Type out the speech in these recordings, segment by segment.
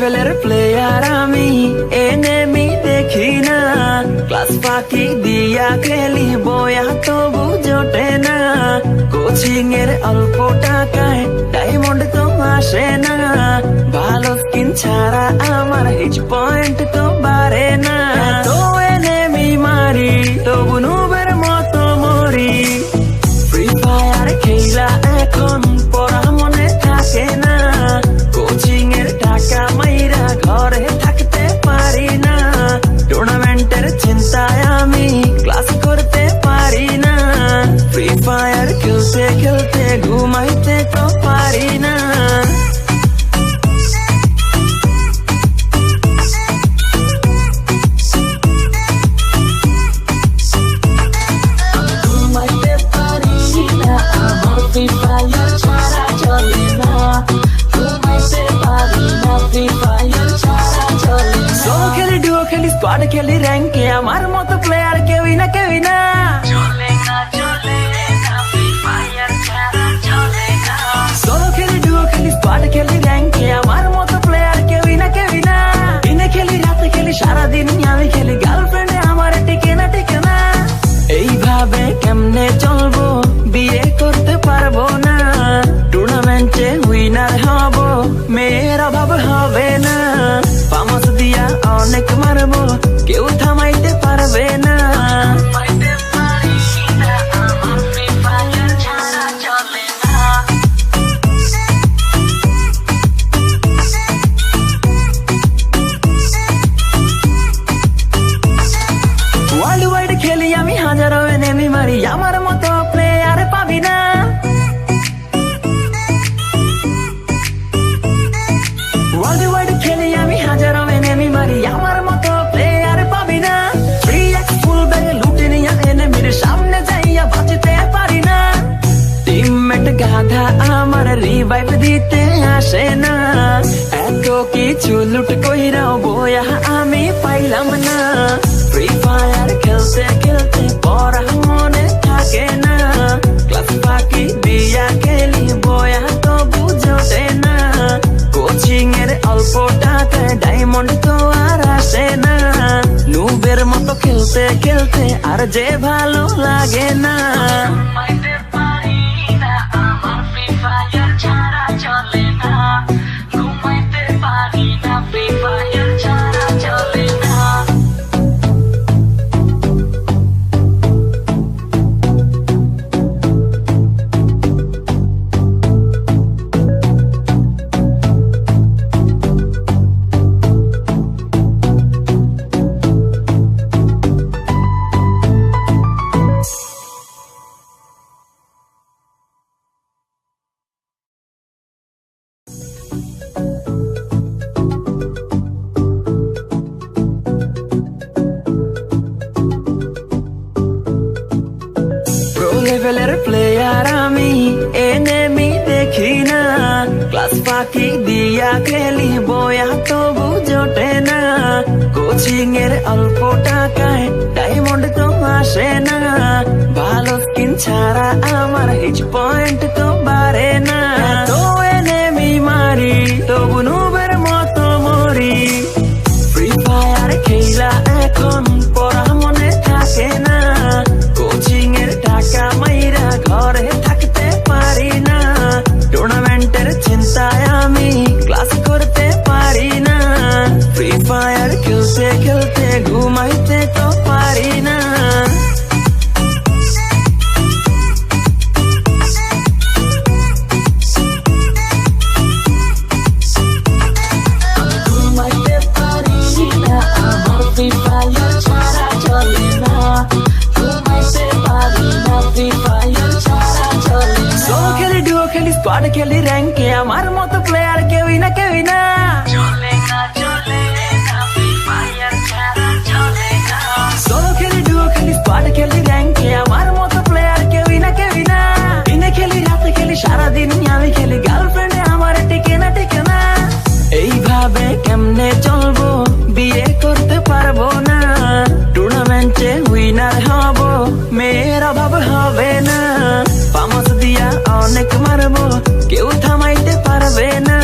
লেভেলের প্লেয়ার আমি, এনিমি দেখি না। ক্লাস ফাঁকি দিয়া খেলি বয়া তবু জোটে না। কোচিং এর অল্প টাকায় ডায়মন্ড তো আসে না। ভালো স্কিন ছাড়া আমার হিট পয়েন্ট তো বাড়ে না। তো এনিমি মারি তবু নুবের মতো মরি। ফ্রি ফায়ার খেলা এখন পড়া মনে থাকে না। কোচিং এর টাকা মাইরা ঘরে থাকতে পারি না। টুর্নামেন্টের চিন্তায় আমি ক্লাস করতে পারি না। ফ্রি ফায়ার খেলতে খেলতে ঘুমাইতে তো পারি না। স্কোয়াড খেলি র্যাঙ্কে আমার মতো প্লেয়ার কেউই না কেউই না। সোলো খেলি ডুও খেলি স্কোয়াড খেলি র্যাঙ্কে আমার মতো প্লেয়ার কেউই না কেউই না। দিনে খেলি রাতে খেলি সারাদিন আমি খেলি, গার্লফ্রেন্ডে আমার টিকে না টিকে না। এইভাবে কেমনে চলবো, বিয়ে করতে পারবো না। টুর্নামেন্টে উইনার হব, মেয়ের অভাব হবে না। ফামাস দিয়া অনেক মারবো, কেউ থামাইতে পারবে না। ওয়ার্ল্ড ওয়াইড খেলি আমি, হাজারো এনিমি মারি, আমার মতো প্লেয়ার পাবি না। ওয়ার্ল্ড ওয়াইড খেলি আমি, হাজারো এনিমি মারি, আমার মতো প্লেয়ার পাবি না। ফ্রি এক্স ফুল ব্যাগে লুটে নিয়া এনিমির সামনে যাইয়া বাঁচতে পারি না। টিমমেট গাধা আমার রিভাইভ দিতে আসে না। এত কিছু লুট কইরাও বয়া আমি পাইলাম না। ফ্রি ফায়ার খেলতে খেলতে পড়া মনে থাকে না। ক্লাস ফাঁকি দিয়া খেলি বয়া তবু জোটে না। কোচিং এর অল্প টাকায় ডায়মন্ড তো আর আসে না। নুবের মতো খেলতে খেলতে আর যে ভালো লাগে না। লেভেলের প্লেয়ার আমি, এনিমি দেখি না। ক্লাস ফাঁকি দিয়া খেলি বয়া তবু জোটে না। কোচিং এর অল্প টাকায় ডায়মন্ড তো আসে না। ভালো স্কিন ছাড়া আমার হিট পয়েন্ট তো বাড়ে না। তো এনিমি মারি তবু নুবের মতো মরি। ফ্রি ফায়ার খেলা এখন পড়া মনে থাকে না। কোচিং এর টাকা মাইরা ঘরে থাকতে পারি না। টুর্নামেন্টের চিন্তায় আমি ক্লাস করতে পারি না। ফ্রি ফায়ার খেলতে খেলতে ঘুমাইতে তো পারি না। স্কোয়াড খেলি র্যাঙ্কে আমার মতো প্লেয়ার কেউই না কেউই না। সোলো খেলি ডুও খেলি স্কোয়াড খেলি র্যাঙ্কে আমার মতো প্লেয়ার কেউই না কেউই না। দিনে খেলি রাতে খেলি সারাদিন আমি খেলি, গার্লফ্রেন্ডে আমার টিকে না টিকে না। এইভাবে কেমনে চলবো, বিয়ে করতে পারবো না। টুর্নামেন্টে উইনার হব, মেয়ের অভাব হবে না। ফামাস দিয়া অনেক মারবো, কেউ থামাইতে পারবে না।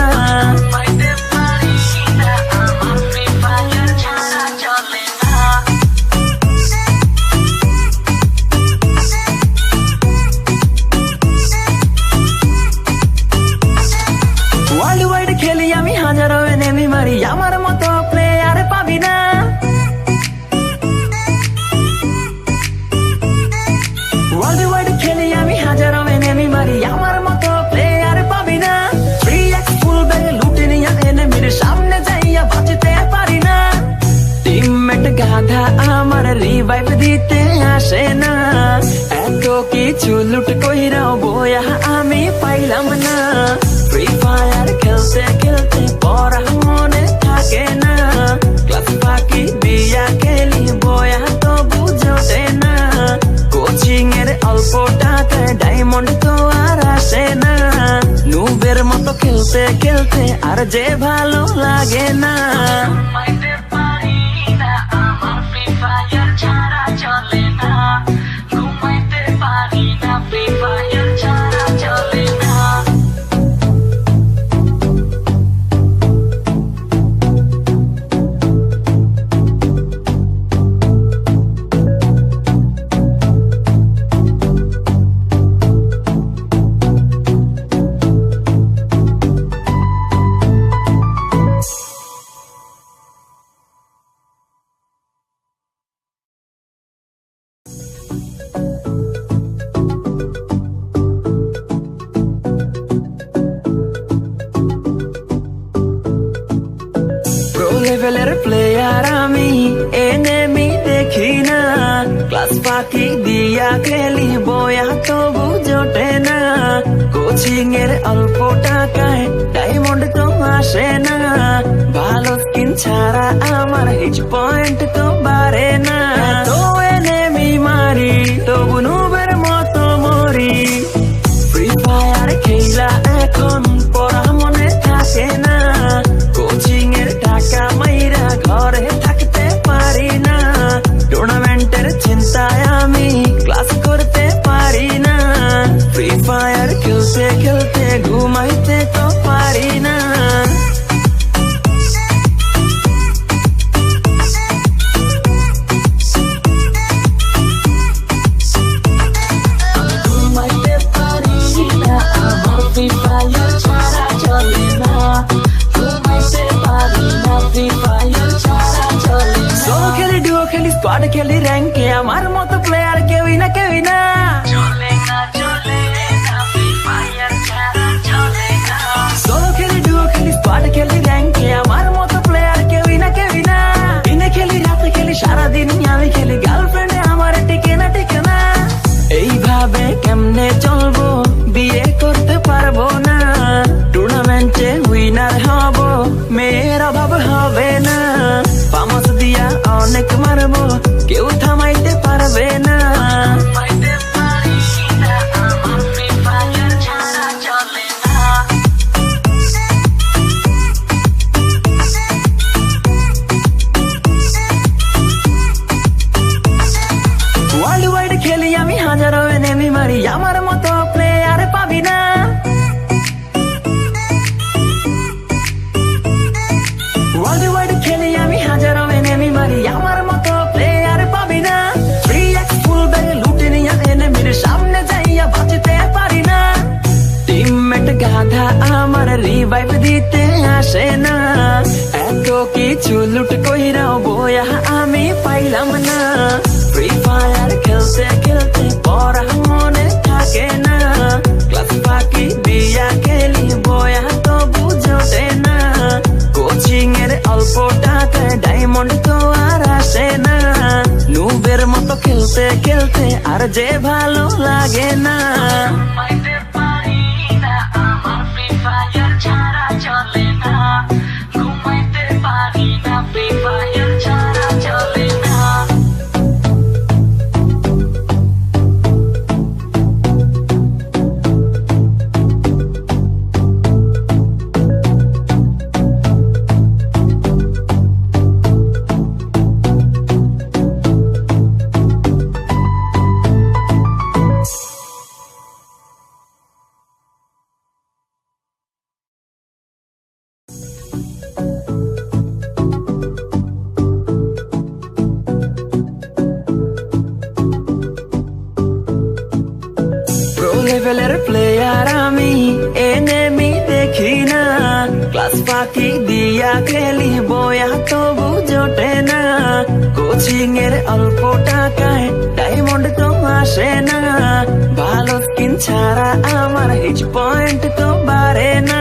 গাধা আমার রিভাইভ দিতে আসে না, এত কিছু লুট কইরাও বয়া আমি পাইলাম না। ফ্রি ফায়ার খেলতে খেলতে পড়া মনে থাকে না, ক্লাস ফাঁকি দিয়া খেলি বয়া তো বুঝোটে না। কোচিং এর অল্প টাকায় ডায়মন্ড তো আর আসে না, নুবের মতো খেলতে খেলতে আর যে ভালো লাগে না। লেভেলের প্লেয়ার আমি, এনেমি দেখি না, ক্লাস ফাঁকি দিয়া খেলি বয়া তবু জোটে না। কোচিং এর অল্প টাকায় ডায়মন্ড তো আসে না, ভালো স্কিন ছাড়া আমার হিট পয়েন্ট তো বাড়ে না। তো এনেমি মারি তবু নুবের মতো মরি, ফ্রি ফায়ার খেলা এখন পড়া মনে থাকে না। কোচিং এর টাকা মাইরা ঘরে থাকতে পারি না, টুর্নামেন্টের চিন্তায় আমি ক্লাস করতে পারি না। ফ্রি ফায়ার খেলতে খেলতে ঘুমাইতে তো পারি না। ঘুমাইতে পারি না, আমার ফ্রি ফায়ার ছাড়া চলে না। সোলো খেলি, ডুও খেলি, স্কোয়াড খেলি, র্যাঙ্কে আমার মতো প্লেয়ার কেউই না কেউই না। সোলো খেলি, ডুও খেলি, স্কোয়াড খেলি, র্যাঙ্কে আমার মতো প্লেয়ার কেউই না কেউই না। দিনে খেলি, রাতে খেলি, সারাদিন আমি খেলি, গার্লফ্রেন্ডে আমার টিকে না টিকে না। এইভাবে কেমনে চলবো, বিয়ে করতে পারবো না। টুর্নামেন্টে উইনার হব, মেয়ের অভাব হবে না। পামাস দিয়া অনেক মারবো, কেউ থামাইতে পারবে না। ওয়ার্ল্ড ওয়াইড খেলি আমি, হাজারো এনেমি মারি, আমার মতো প্লেয়ার পাবি না। ওয়ার্ল্ড ওয়াইড খেলি আমি, হাজারো এনেমি মারি, আমার মতো প্লেয়ার পাবি না। 3x ফুল ব্যাগে লুটে নিয়া এনেমির সামনে যাইয়া বাঁচতে পারি না। টিমমেট গাধা আমার রিভাইভ দিতে আসে না, এত কিছু লুট কইরাও বয়া আমি পাইলাম না। ফ্রি ফায়ার খেলতে খেলতে পড়া মনে থাকে না, ক্লাস ফাঁকি দিয়া খেলি বয়া তো বুঝোটে না। কোচিং এর অল্প টাকায় ডায়মন্ড তো আর আসে না, নুবের মতো খেলতে খেলতে আর যে ভালো লাগে না। লেভেলের প্লেয়ার আমি, এনেমি দেখি না, ক্লাস ফাঁকি দিয়া খেলি বয়া তবু জোটে না। কোচিং এর অল্প টাকায় ডায়মন্ড তো আসে না, ভালো স্কিন ছাড়া আমার হিট পয়েন্ট তো বাড়ে না।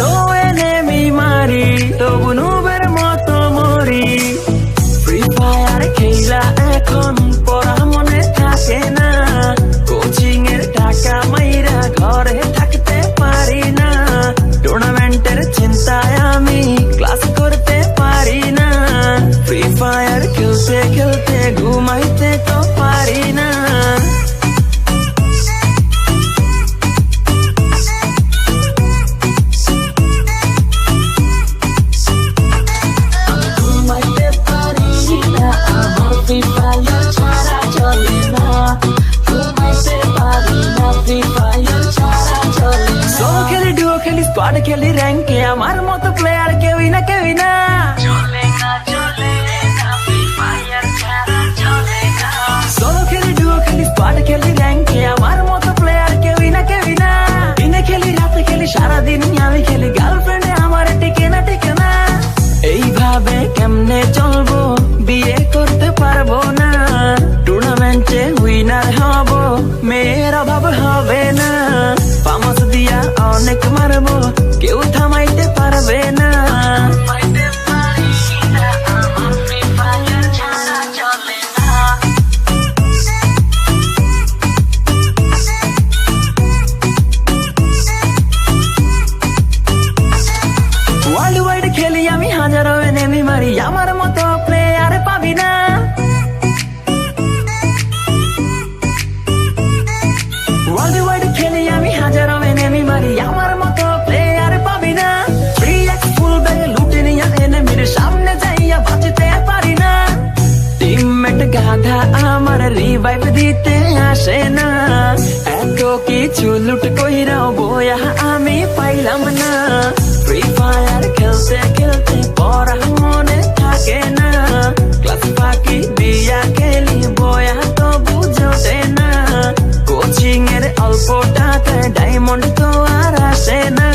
তো এনেমি মারি তবু নুবের মতো মরি, ফ্রি ফায়ার খেলি ঘুমাইতে তো পারি না। ঘুমাইতে পারি না, আমার ফ্রি ফায়ার ছাড়া চলে না। ঘুমাইতে পারি না, ফ্রি ফায়ার ছাড়া চলে না। সোলো খেলি, ডুও খেলি, স্কোয়াড খেলি, র্যাঙ্কে আমার মতো প্লেয়ার কেউই না, কেউই না। চলে না, চলে না, ফ্রি ফায়ার ছাড়া চলে না। সোলো খেলি, ডুও খেলি, স্কোয়াড খেলি, র্যাঙ্কে আমার মতো প্লেয়ার কেউই না, কেউই না। দিনে খেলি, রাতে খেলি, সারাদিন আমি খেলি, গার্লফ্রেন্ডে আমার টিকে না, টিকে না। এইভাবে কেমনে চলবো, বিয়ে করতে পারবো না। টুর্নামেন্টে উইনার হব, মেয়ের অভাব হবে না। পামাস দিয়া অনেক মারবো, কেউ থামাইতে পারবে না। ওয়ার্ল্ড ওয়াইড খেলি আমি, হাজারো এনিমি মারি, আমার মতো প্লেয়ার পাবি না। ওয়ার্ল্ড ওয়াইড খেলি আমি, হাজারো এনিমি মারি, আমার মতো প্লেয়ার পাবি না। ফ্রি এক্স ফুল ব্যাগে লুটে নিয়া এনিমির সামনে যাইয়া বাঁচতে পারি না। টিমমেট গাধা আমার রিভাইভ দিতে আসে না। এত কিছু লুট কইরাও বয়া আমি পাইলাম না। ফ্রি ফায়ার খেলতে খেলতে পড়া মনে থাকে না। ক্লাস ফাঁকি দিয়া খেলি, বয়া তো বুঝতে না। কোচিং এর অল্প টাকায় ডায়মন্ড তো আর আসে না।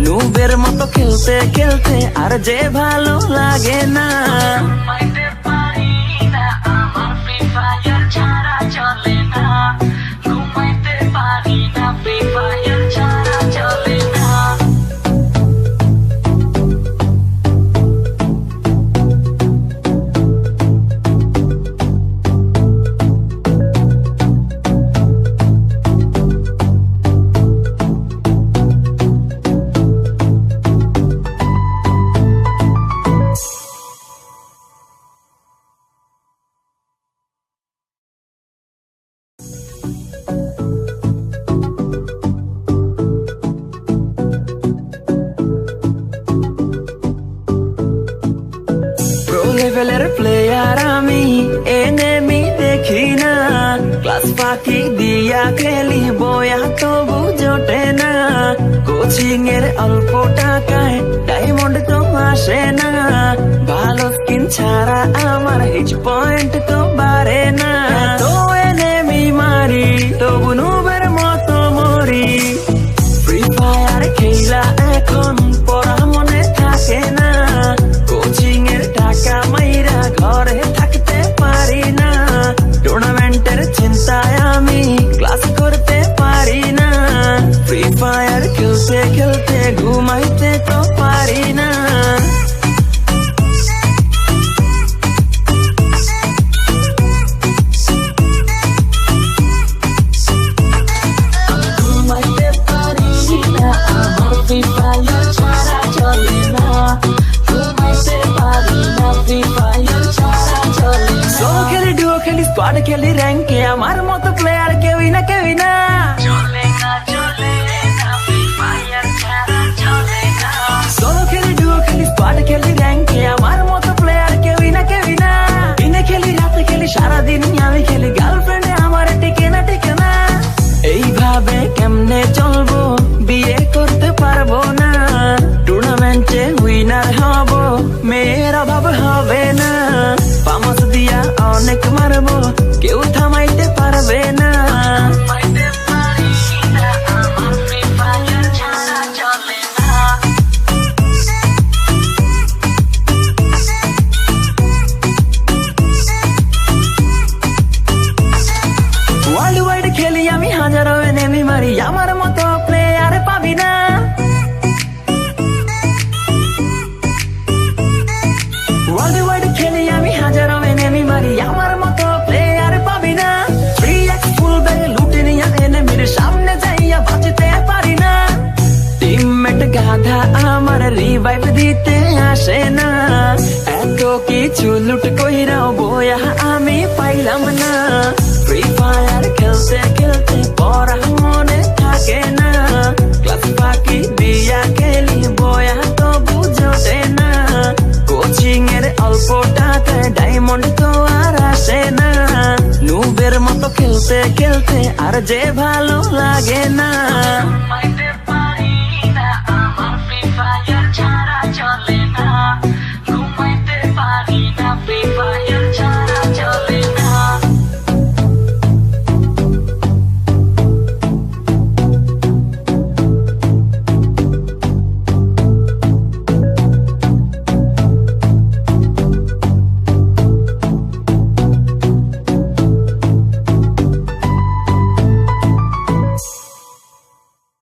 নুবের মতো খেলতে খেলতে আর যে ভালো লাগে না। লেভেলের প্লেয়ার আমি, এনিমি দেখি না। ক্লাস ফাঁকি দিয়া খেলি, বয়া তবু জোটে না। কোচিং এর অল্প টাকায় ডায়মন্ড তো আসে না। ভালো স্কিন ছাড়া আমার হিচ পয়েন্ট তো বাড়ে না। তো এনিমি মারি, তবু নুবের মতো মরি। ফ্রি ফায়ার খেলা এখন পড়া মনে থাকে না। কোচিং এর টাকা মাইরা ঘরে থাকতে পারি না। টুর্নামেন্টের চিন্তায় আমি ক্লাস করতে পারি না। ফ্রি ফায়ার খেলতে খেলতে ঘুমাইতে তো পারি না। ঘুমাইতে পারি না, আমার ফ্রি ফায়ার ছাড়া চলে না। সোলো খেলি, ডুও খেলি, স্কোয়াড খেলি, র্যাঙ্কে আমার মতো প্লেয়ার কেউই না, কেউই না। চলে না, চলে না, ফ্রি ফায়ার ছাড়া চলে না। সোলো খেলি, ডুও খেলি, স্কোয়াড খেলি, র্যাঙ্কে আমার মতো প্লেয়ার কেউই না, কেউই না। দিনে খেলি, রাতে খেলি, সারাদিন আমি খেলি, গার্লফ্রেন্ডে আমার টিকে না, টিকে না। এইভাবে কেমনে চলবো, বিয়ে করতে পারবো না। টুর্নামেন্টে উইনার হব, মেয়ের অভাব হবে না। পামাস দিয়া অনেক মারবো, কেউ থামাইতে পারবে না। ওয়ার্ল্ড ওয়াইড খেলি আমি, হাজারো এনিমি মারি, আমার মতো প্লেয়ার পাবি না। ওয়ার্ল্ড ওয়াইড খেলি আমি, হাজারো এনিমি মারি, আমার মতো প্লেয়ার পাবি না। ফ্রি এক্স ফুল ব্যাগে লুটে নিয়া এনিমির সামনে যাইয়া বাঁচতে পারি না। টিমমেট গাধা আমার রিভাইভ দিতে আসে না। এত কিছু লুট কইরাও বয়া আমি পাইলাম না। ফ্রি ফায়ার খেলতে খেলতে পড়া মনে থাকে না, ক্লাস ফাঁকি দিয়া খেলি বয়া তবু জোটে না। কোচিং এর অল্প টাকায় ডায়মন্ড তো আর আসে না, নুবের মতো খেলতে খেলতে আর যে ভালো লাগে না।